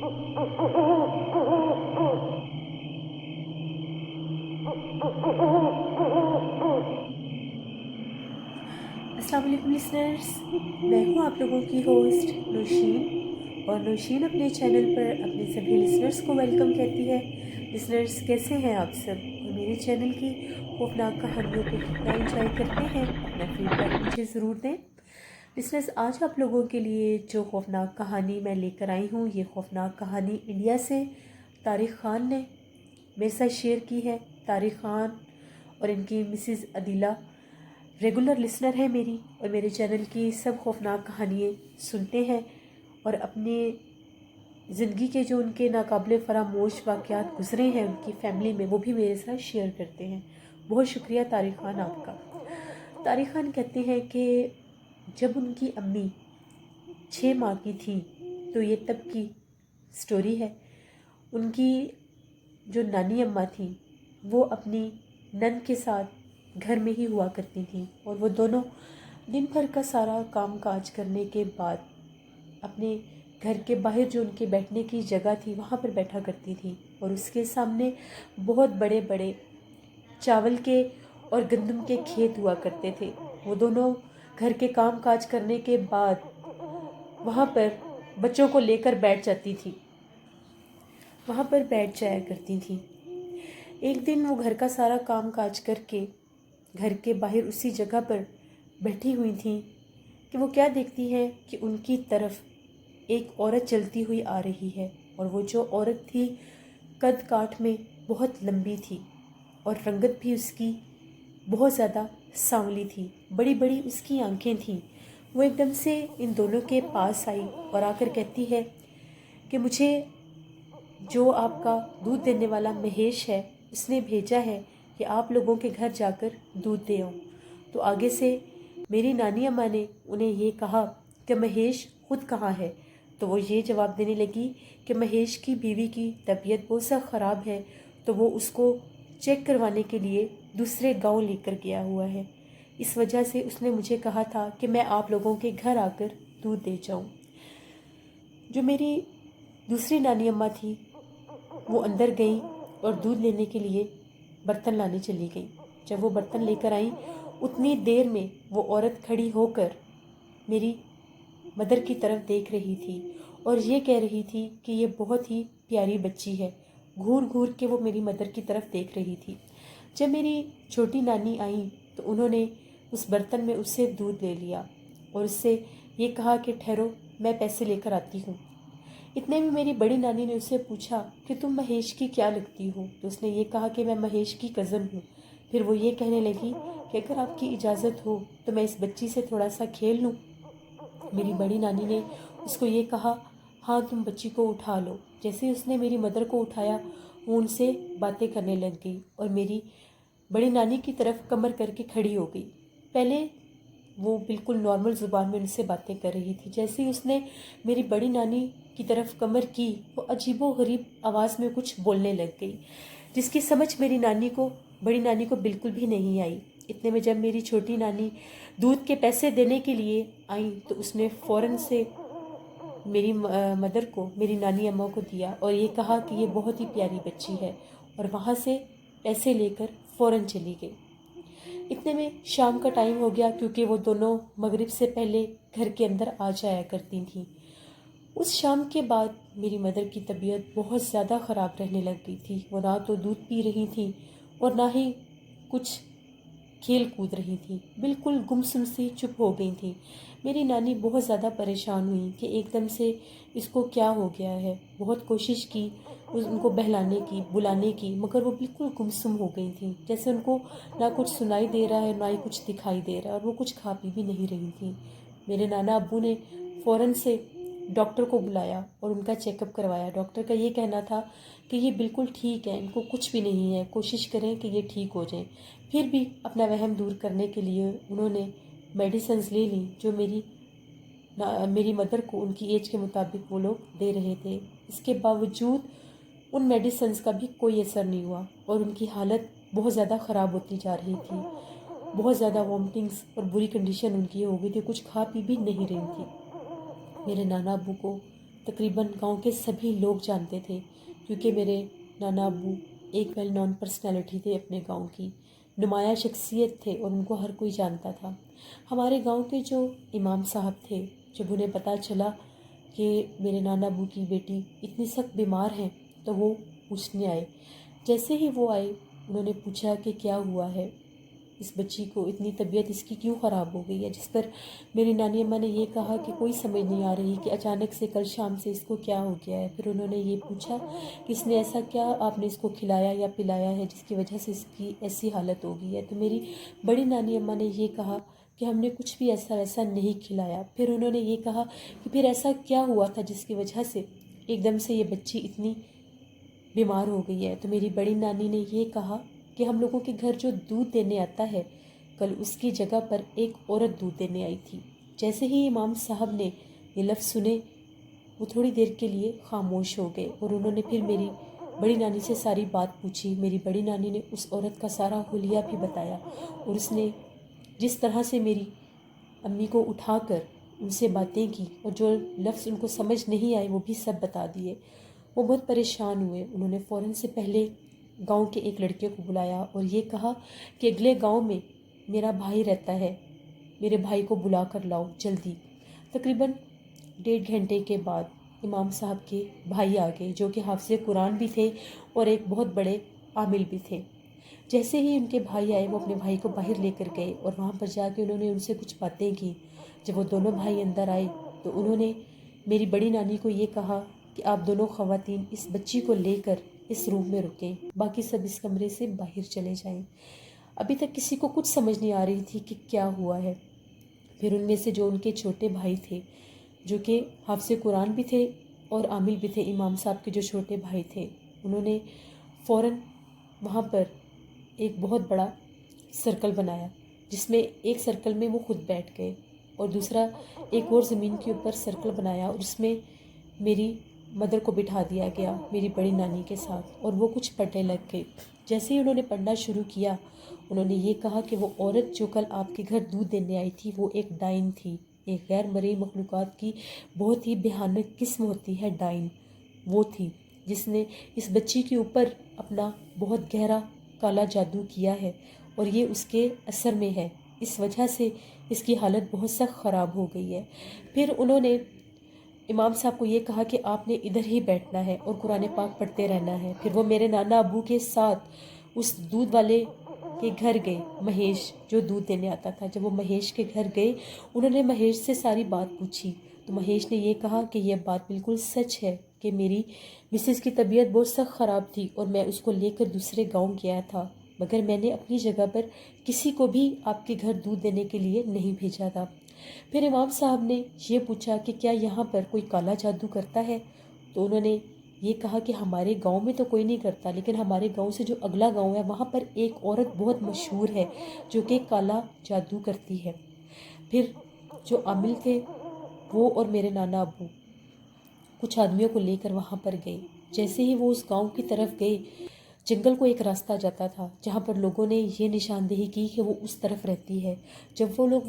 अस्सलाम वालेकुम लिसनर्स, मैं हूँ आप लोगों की होस्ट नौशीन, और नौशीन अपने चैनल पर अपने सभी लिसनर्स को वेलकम कहती है। लिसनर्स, कैसे हैं आप सब, और मेरे चैनल की खौफनाक कहानियों को कितना एंजॉय करते हैं? अपना फीडबैक मुझे ज़रूर दें। लिसनर्स, आज आप लोगों के लिए जो खौफनाक कहानी मैं लेकर आई हूँ, ये खौफनाक कहानी इंडिया से तारिक ख़ान ने मेरे साथ शेयर की है। तारिक ख़ान और इनकी मिसेज़ अदीला रेगुलर लिसनर है मेरी, और मेरे चैनल की सब खौफनाक कहानियाँ सुनते हैं, और अपने ज़िंदगी के जो उनके नाकाबिले फरामोश वाक़यात गुज़रे हैं उनकी फ़ैमिली में, वो भी मेरे साथ शेयर करते हैं। बहुत शुक्रिया तारिक ख़ान आपका। तारिक ख़ान कहते हैं कि जब उनकी अम्मी 6 माह की थी, तो ये तब की स्टोरी है। उनकी जो नानी अम्मा थी, वो अपनी नन के साथ घर में ही हुआ करती थी, और वो दोनों दिन भर का सारा काम काज करने के बाद अपने घर के बाहर जो उनके बैठने की जगह थी वहाँ पर बैठा करती थी, और उसके सामने बहुत बड़े बड़े चावल के और गंदम के खेत हुआ करते थे। वो दोनों घर के काम काज करने के बाद वहाँ पर बच्चों को लेकर बैठ जाती थी, वहाँ पर बैठ जाया करती थी। एक दिन वो घर का सारा काम काज करके घर के बाहर उसी जगह पर बैठी हुई थी कि वो क्या देखती है कि उनकी तरफ एक औरत चलती हुई आ रही है, और वो जो औरत थी कद काठ में बहुत लंबी थी, और रंगत भी उसकी बहुत ज़्यादा सांवली थी, बड़ी बड़ी उसकी आंखें थीं। वो एकदम से इन दोनों के पास आई और आकर कहती है कि मुझे जो आपका दूध देने वाला महेश है, उसने भेजा है कि आप लोगों के घर जाकर दूध दे आओ। तो आगे से मेरी नानी अम्मा ने उन्हें ये कहा कि महेश खुद कहाँ है। तो वो ये जवाब देने लगी कि महेश की बीवी की तबीयत बहुत सा ख़राब है, तो वो उसको चेक करवाने के लिए दूसरे गांव लेकर गया हुआ है। इस वजह से उसने मुझे कहा था कि मैं आप लोगों के घर आकर दूध दे जाऊं। जो मेरी दूसरी नानी अम्मा थी, वो अंदर गई और दूध लेने के लिए बर्तन लाने चली गई। जब वो बर्तन लेकर आई, उतनी देर में वो औरत खड़ी होकर मेरी मदर की तरफ देख रही थी, और ये कह रही थी कि ये बहुत ही प्यारी बच्ची है। घूर घूर के वो मेरी मदर की तरफ देख रही थी। जब मेरी छोटी नानी आई, तो उन्होंने उस बर्तन में उससे दूध ले लिया और उससे ये कहा कि ठहरो, मैं पैसे लेकर आती हूँ। इतने में मेरी बड़ी नानी ने उससे पूछा कि तुम महेश की क्या लगती हो। तो उसने ये कहा कि मैं महेश की कज़न हूँ। फिर वो ये कहने लगी कि अगर आपकी इजाज़त हो तो मैं इस बच्ची से थोड़ा सा खेल लूँ। मेरी बड़ी नानी ने उसको ये कहा, हाँ तुम बच्ची को उठा लो। जैसे ही उसने मेरी मदर को उठाया, वो उनसे बातें करने लग गई, और मेरी बड़ी नानी की तरफ कमर करके खड़ी हो गई। पहले वो बिल्कुल नॉर्मल ज़ुबान में उनसे बातें कर रही थी। जैसे ही उसने मेरी बड़ी नानी की तरफ कमर की, वो अजीबो गरीब आवाज़ में कुछ बोलने लग गई, जिसकी समझ मेरी नानी को, बड़ी नानी को बिल्कुल भी नहीं आई। इतने में जब मेरी छोटी नानी दूध के पैसे देने के लिए आई, तो उसने फ़ौरन से मेरी मदर को, मेरी नानी अम्मा को दिया, और ये कहा कि ये बहुत ही प्यारी बच्ची है, और वहाँ से पैसे लेकर फ़ौरन चली गई। इतने में शाम का टाइम हो गया, क्योंकि वो दोनों मगरिब से पहले घर के अंदर आ जाया करती थीं। उस शाम के बाद मेरी मदर की तबीयत बहुत ज़्यादा ख़राब रहने लग गई थी। वो ना तो दूध पी रही थी और ना ही कुछ खेल कूद रही थी, बिल्कुल गुमसुम सी चुप हो गई थी। मेरी नानी बहुत ज़्यादा परेशान हुई कि एकदम से इसको क्या हो गया है। बहुत कोशिश की उनको बहलाने की, बुलाने की, मगर वो बिल्कुल गुमसुम हो गई थी, जैसे उनको ना कुछ सुनाई दे रहा है, ना ही कुछ दिखाई दे रहा है, और वो कुछ खा पी भी नहीं रही थी। मेरे नाना अब्बू ने फ़ौरन से डॉक्टर को बुलाया और उनका चेकअप करवाया। डॉक्टर का ये कहना था कि ये बिल्कुल ठीक है, इनको कुछ भी नहीं है, कोशिश करें कि ये ठीक हो जाएं। फिर भी अपना वहम दूर करने के लिए उन्होंने मेडिसिन्स ले ली, जो मेरी मदर को उनकी एज के मुताबिक वो लोग दे रहे थे। इसके बावजूद उन मेडिसिन्स का भी कोई असर नहीं हुआ, और उनकी हालत बहुत ज़्यादा ख़राब होती जा रही थी। बहुत ज़्यादा वॉमिटिंग्स और बुरी कंडीशन उनकी हो गई थी, कुछ खा पी भी नहीं रही थी। मेरे नाना अब्बू को तकरीबन गांव के सभी लोग जानते थे, क्योंकि मेरे नाना अब्बू एक वेल नॉन पर्सनैलिटी थे अपने गांव की, नुमाया शख्सियत थे और उनको हर कोई जानता था। हमारे गांव के जो इमाम साहब थे, जब उन्हें पता चला कि मेरे नाना अब्बू की बेटी इतनी सख्त बीमार है, तो वो पूछने आए। जैसे ही वो आए, उन्होंने पूछा कि क्या हुआ है, इस बच्ची को इतनी तबीयत इसकी क्यों ख़राब हो गई है। जिस पर मेरी नानी अम्मा ने ये कहा कि कोई समझ नहीं आ रही कि अचानक से कल शाम से इसको क्या हो गया है। फिर उन्होंने ये पूछा कि इसने ऐसा क्या आपने इसको खिलाया या पिलाया है जिसकी वजह से इसकी ऐसी हालत हो गई है। तो मेरी बड़ी नानी अम्मा ने ये कहा कि हमने कुछ भी ऐसा वैसा नहीं खिलाया। फिर उन्होंने ये कहा कि फिर ऐसा क्या हुआ था जिसकी वजह से एकदम से ये बच्ची इतनी बीमार हो गई है। तो मेरी बड़ी नानी ने ये कहा कि हम लोगों के घर जो दूध देने आता है, कल उसकी जगह पर एक औरत दूध देने आई थी। जैसे ही इमाम साहब ने ये लफ्ज़ सुने, वो थोड़ी देर के लिए खामोश हो गए और उन्होंने फिर मेरी बड़ी नानी से सारी बात पूछी। मेरी बड़ी नानी ने उस औरत का सारा हुलिया भी बताया और उसने जिस तरह से मेरी अम्मी को उठाकर उनसे बातें की और जो लफ्ज़ उनको समझ नहीं आए वो भी सब बता दिए। वो बहुत परेशान हुए। उन्होंने फ़ौरन से पहले गांव के एक लड़के को बुलाया और ये कहा कि अगले गांव में मेरा भाई रहता है, मेरे भाई को बुला कर लाओ जल्दी। तकरीबन 1.5 घंटे के बाद इमाम साहब के भाई आ गए, जो कि हाफ़िज़ कुरान भी थे और एक बहुत बड़े आमिल भी थे। जैसे ही उनके भाई आए, वो अपने भाई को बाहर लेकर गए और वहाँ पर जाके उन्होंने उनसे कुछ बातें की। जब वो दोनों भाई अंदर आए तो उन्होंने मेरी बड़ी नानी को ये कहा कि आप दोनों ख़वातीन इस बच्ची को लेकर इस रूम में रुकें, बाकी सब इस कमरे से बाहर चले जाएं। अभी तक किसी को कुछ समझ नहीं आ रही थी कि क्या हुआ है। फिर उनमें से जो उनके छोटे भाई थे, जो कि हाफ़िज़ कुरान भी थे और आमिल भी थे, इमाम साहब के जो छोटे भाई थे, उन्होंने फ़ौरन वहाँ पर एक बहुत बड़ा सर्कल बनाया, जिसमें एक सर्कल में वो खुद बैठ गए और दूसरा एक और ज़मीन के ऊपर सर्कल बनाया और उसमें मेरी मदर को बिठा दिया गया मेरी बड़ी नानी के साथ, और वो कुछ पढ़ने लग गए। जैसे ही उन्होंने पढ़ना शुरू किया, उन्होंने ये कहा कि वो औरत जो कल आपके घर दूध देने आई थी, वो एक डाइन थी, एक गैर मरी मखलूक़ात की बहुत ही भयानक किस्म होती है डाइन, वो थी जिसने इस बच्ची के ऊपर अपना बहुत गहरा काला जादू किया है और ये उसके असर में है। इस वजह से इसकी हालत बहुत सख्त ख़राब हो गई है। फिर उन्होंने इमाम साहब को ये कहा कि आपने इधर ही बैठना है और कुरान पाक पढ़ते रहना है। फिर वो मेरे नाना अबू के साथ उस दूध वाले के घर गए, महेश जो दूध देने आता था। जब वो महेश के घर गए, उन्होंने महेश से सारी बात पूछी तो महेश ने ये कहा कि यह बात बिल्कुल सच है कि मेरी मिसेस की तबीयत बहुत सख्त ख़राब थी और मैं उसको लेकर दूसरे गांव गया था, मगर मैंने अपनी जगह पर किसी को भी आपके घर दूध देने के लिए नहीं भेजा था। फिर इमाम साहब ने ये पूछा कि क्या यहाँ पर कोई काला जादू करता है। तो उन्होंने ये कहा कि हमारे गांव में तो कोई नहीं करता, लेकिन हमारे गांव से जो अगला गांव है वहाँ पर एक औरत बहुत मशहूर है जो कि काला जादू करती है। फिर जो आमिल थे वो और मेरे नाना अब्बू कुछ आदमियों को लेकर वहाँ पर गए। जैसे ही वो उस गांव की तरफ गए, जंगल को एक रास्ता जाता था जहाँ पर लोगों ने ये निशानदेही की कि वो उस तरफ रहती है। जब वो लोग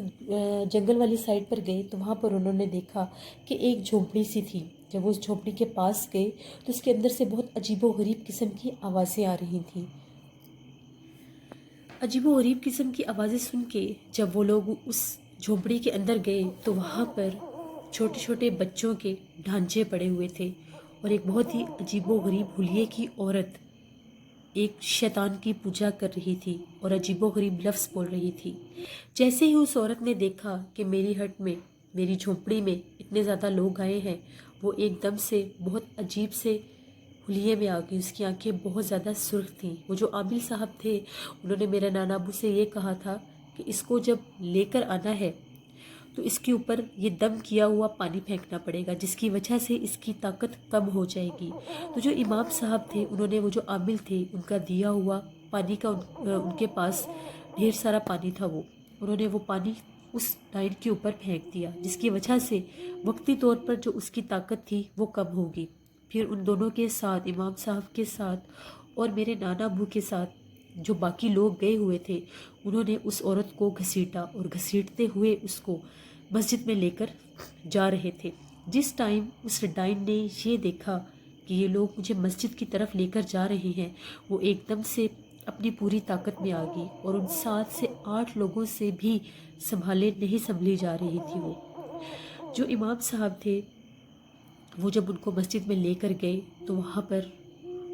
जंगल वाली साइड पर गए तो वहाँ पर उन्होंने देखा कि एक झोंपड़ी सी थी। जब वो उस झोंपड़ी के पास गए तो उसके अंदर से बहुत अजीबोगरीब किस्म की आवाज़ें आ रही थीं। अजीबोगरीब किस्म की आवाज़ें सुन के जब वो लोग उस झोंपड़ी के अंदर गए तो वहाँ पर छोटे छोटे बच्चों के ढांचे पड़े हुए थे और एक बहुत ही अजीबोगरीब हुलिये की औरत एक शैतान की पूजा कर रही थी और अजीबोगरीब लफ्ज़ बोल रही थी। जैसे ही उस औरत ने देखा कि मेरी हट में, मेरी झोंपड़ी में इतने ज़्यादा लोग आए हैं, वो एकदम से बहुत अजीब से हुलिये में आ गई। उसकी आंखें बहुत ज़्यादा सुर्ख थीं। वो जो आमिल साहब थे, उन्होंने मेरे नाना अबू से ये कहा था कि इसको जब लेकर आना है तो इसके ऊपर ये दम किया हुआ पानी फेंकना पड़ेगा, जिसकी वजह से इसकी ताकत कम हो जाएगी। तो जो इमाम साहब थे, उन्होंने वो जो आमिल थे, उनका दिया हुआ पानी का उनके पास ढेर सारा पानी था, वो उन्होंने वो पानी उस डाइन के ऊपर फेंक दिया, जिसकी वजह से वक्ती तौर पर जो उसकी ताकत थी वो कम होगी। फिर उन दोनों के साथ, इमाम साहब के साथ और मेरे नाना अबू के साथ जो बाकी लोग गए हुए थे, उन्होंने उस औरत को घसीटा और घसीटते हुए उसको मस्जिद में लेकर जा रहे थे। जिस टाइम उस डाइन ने ये देखा कि ये लोग मुझे मस्जिद की तरफ लेकर जा रहे हैं, वो एकदम से अपनी पूरी ताकत में आ गई और उन 7 से 8 लोगों से भी संभली जा रही थी। वो जो इमाम साहब थे, वो जब उनको मस्जिद में लेकर गए तो वहाँ पर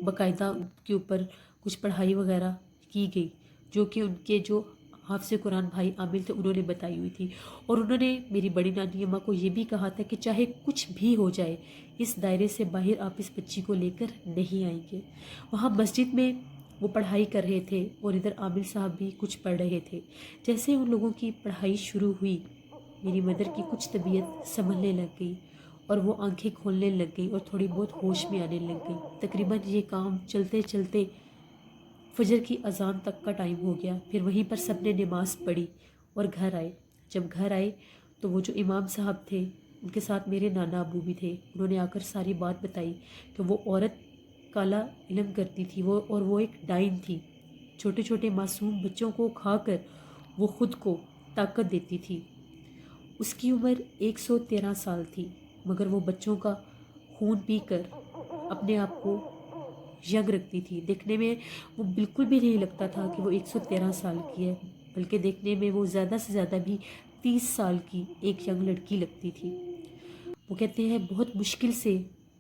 बाकायदा उनके ऊपर कुछ पढ़ाई वगैरह की गई, जो कि उनके जो हाफ़िज़ कुरान भाई आमिल थे उन्होंने बताई हुई थी। और उन्होंने मेरी बड़ी नानी अम्मा को ये भी कहा था कि चाहे कुछ भी हो जाए, इस दायरे से बाहर आप इस बच्ची को लेकर नहीं आएंगे। वहाँ मस्जिद में वो पढ़ाई कर रहे थे और इधर आमिल साहब भी कुछ पढ़ रहे थे। जैसे उन लोगों की पढ़ाई शुरू हुई, मेरी मदर की कुछ तबीयत संभलने लग गई और वो आंखें खोलने लग गई और थोड़ी बहुत होश में आने लग गई। तकरीबन ये काम चलते चलते फजर की अजान तक का टाइम हो गया। फिर वहीं पर सब ने नमाज पढ़ी और घर आए। जब घर आए तो वो जो इमाम साहब थे, उनके साथ मेरे नाना अबू भी थे। उन्होंने आकर सारी बात बताई कि वो औरत काला इल्म करती थी और वो एक डाइन थी। छोटे छोटे मासूम बच्चों को खाकर वो ख़ुद को ताकत देती थी। उसकी उम्र 113 साल थी, मगर वो बच्चों का खून पीकर अपने आप को यंग रखती थी। देखने में वो बिल्कुल भी नहीं लगता था कि वो 113 साल की है, बल्कि देखने में वो ज़्यादा से ज़्यादा भी 30 साल की एक यंग लड़की लगती थी। वो कहते हैं बहुत मुश्किल से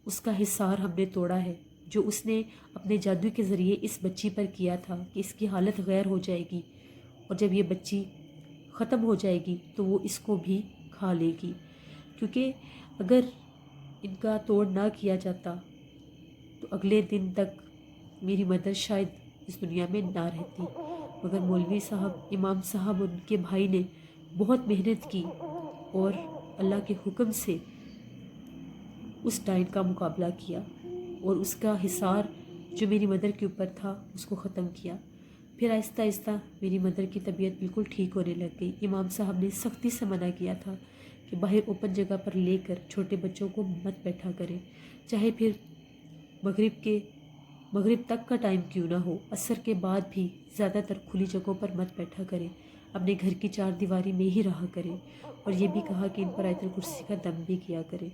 उसका हिसार हमने तोड़ा है, जो उसने अपने जादू के ज़रिए इस बच्ची पर किया था कि इसकी हालत गैर हो जाएगी और जब ये बच्ची ख़त्म हो जाएगी तो वो इसको भी खा लेगी। क्योंकि अगर इनका तोड़ ना किया जाता तो अगले दिन तक मेरी मदर शायद इस दुनिया में ना रहती। मगर मौलवी साहब, इमाम साहब और उनके भाई ने बहुत मेहनत की और अल्लाह के हुक्म से उस डाइन का मुकाबला किया और उसका हिसार जो मेरी मदर के ऊपर था उसको ख़त्म किया। फिर आहिस्ता आहिस्ता मेरी मदर की तबीयत बिल्कुल ठीक होने लग गई। इमाम साहब ने सख्ती से मना किया था कि बाहर ओपन जगह पर लेकर छोटे बच्चों को मत बैठा करें, चाहे फिर मगरिब तक का टाइम क्यों ना हो, असर के बाद भी ज़्यादातर खुली जगहों पर मत बैठा करें, अपने घर की 4 दीवारी में ही रहा करें। और ये भी कहा कि इन पर आयतुल कुर्सी का दम भी किया करें।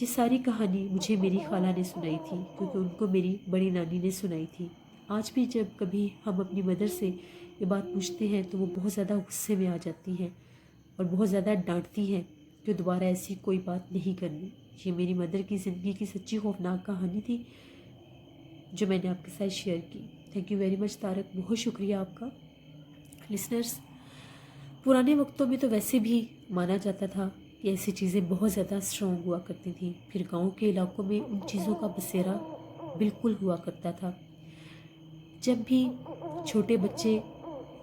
ये सारी कहानी मुझे मेरी खाला ने सुनाई थी, क्योंकि उनको मेरी बड़ी नानी ने सुनाई थी। आज भी जब कभी हम अपनी मदर से ये बात पूछते हैं तो वो बहुत ज़्यादा गुस्से में आ जाती हैं और बहुत ज़्यादा डांटती हैं कि दोबारा ऐसी कोई बात नहीं करनी। ये मेरी मदर की ज़िंदगी की सच्ची खौफनाक कहानी थी जो मैंने आपके साथ शेयर की। Thank you very much Tarak, बहुत शुक्रिया आपका। लिसनर्स, पुराने वक्तों में तो वैसे भी माना जाता था कि ऐसी चीज़ें बहुत ज़्यादा स्ट्रॉन्ग हुआ करती थी। फिर गांव के इलाकों में उन चीज़ों का बसेरा बिल्कुल हुआ करता था। जब भी छोटे बच्चे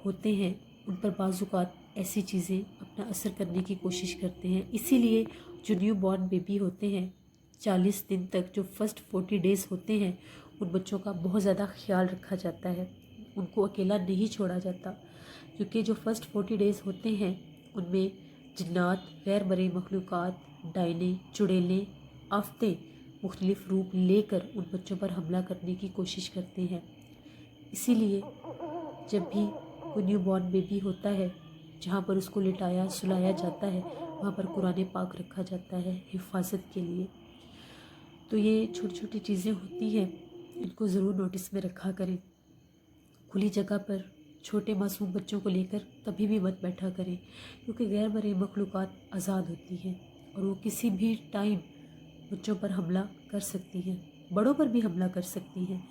होते हैं उन पर बाज़ुकात ऐसी चीज़ें अपना असर करने की कोशिश करते हैं। इसीलिए जो न्यू बॉर्न बेबी होते हैं, 40 दिन तक जो फर्स्ट 40 डेज़ होते हैं, उन बच्चों का बहुत ज़्यादा ख्याल रखा जाता है। उनको अकेला नहीं छोड़ा जाता, क्योंकि जो फर्स्ट 40 डेज़ होते हैं उनमें जिन्नात, गैर मरई मखलूक़ात, डायने, चुड़ैलें, आफ़तें मुख्तलिफ़ रूप लेकर उन बच्चों पर हमला करने की कोशिश करते हैं। इसीलिए जब भी कोई न्यू बॉर्न बेबी होता है, जहाँ पर उसको लिटाया सुलाया जाता है, वहाँ पर कुरान पाक रखा जाता है हिफाजत के लिए। तो ये छोटी छोटी चीज़ें होती हैं, इनको ज़रूर नोटिस में रखा करें। खुली जगह पर छोटे मासूम बच्चों को लेकर कभी भी मत बैठा करें, क्योंकि गैर मरई मखलूक़ात आज़ाद होती हैं और वो किसी भी टाइम बच्चों पर हमला कर सकती हैं, बड़ों पर भी हमला कर सकती हैं।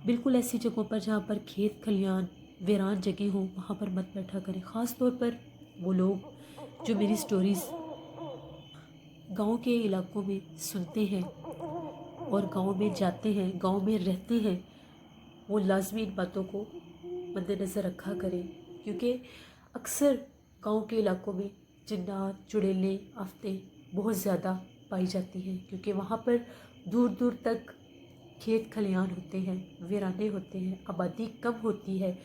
बिल्कुल ऐसी जगहों पर जहाँ पर खेत खलियान वीरान जगह हो, वहाँ पर मत बैठा करें। ख़ास तौर पर वो लोग जो मेरी स्टोरीज़ गांव के इलाकों में सुनते हैं और गांव में जाते हैं, गांव में रहते हैं, वो लाजमी इन बातों को मद्देनज़र रखा करें, क्योंकि अक्सर गांव के इलाकों में जिन्नात, चुड़ैलें, आफ़तें बहुत ज़्यादा पाई जाती हैं, क्योंकि वहाँ पर दूर दूर तक खेत खलियान होते हैं, वीराने होते हैं, आबादी कम होती है,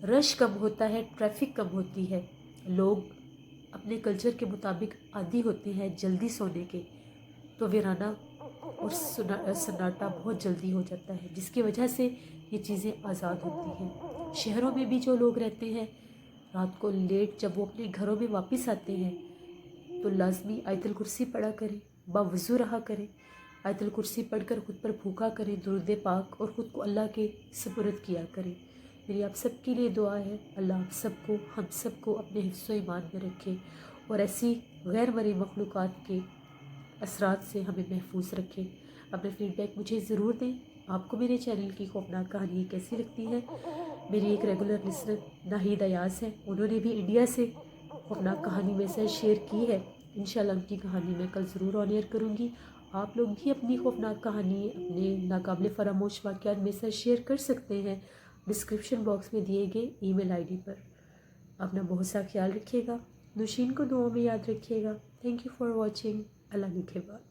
रश कम होता है, ट्रैफिक कम होती है, लोग अपने कल्चर के मुताबिक आदी होते हैं जल्दी सोने के, तो वीराना और सन्नाटा बहुत जल्दी हो जाता है, जिसकी वजह से ये चीज़ें आज़ाद होती हैं। शहरों में भी जो लोग रहते हैं, रात को लेट जब वो अपने घरों में वापस आते हैं तो लाजमी आयतुल कुर्सी पढ़ा करें, باوضو رہا کریں، آیت الکرسی پڑھ کر خود پر پھونکا کریں، درود پاک، اور خود کو اللہ کے سپرد کیا کریں۔ میری آپ سب کے لیے دعا ہے، اللہ آپ سب کو، ہم سب کو اپنے حفظ و ایمان میں رکھے اور ایسی غیر مرئی مخلوقات کے اثرات سے ہمیں محفوظ رکھے۔ اپنا فیڈ بیک مجھے ضرور دیں، آپ کو میرے چینل کی خوفناک کہانی کیسی لگتی ہے۔ میری ایک ریگولر لسنر ناہید ایاز ہے، انہوں نے بھی انڈیا سے خوفناک کہانی میسج شیئر کی ہے، انشاءاللہ ان کی کہانی میں کل ضرور آن ایئر کروں گی۔ آپ لوگ بھی اپنی خوفناک کہانی، اپنے ناقابل فراموش واقعات میسج شیئر کر سکتے ہیں ڈسکرپشن باکس میں دیے گئے ای میل آئی ڈی پر۔ اپنا بہت سا خیال رکھیے گا، نوشین کو دعاؤں میں یاد رکھیے گا۔ Thank you for watching. اللہ نگہبان۔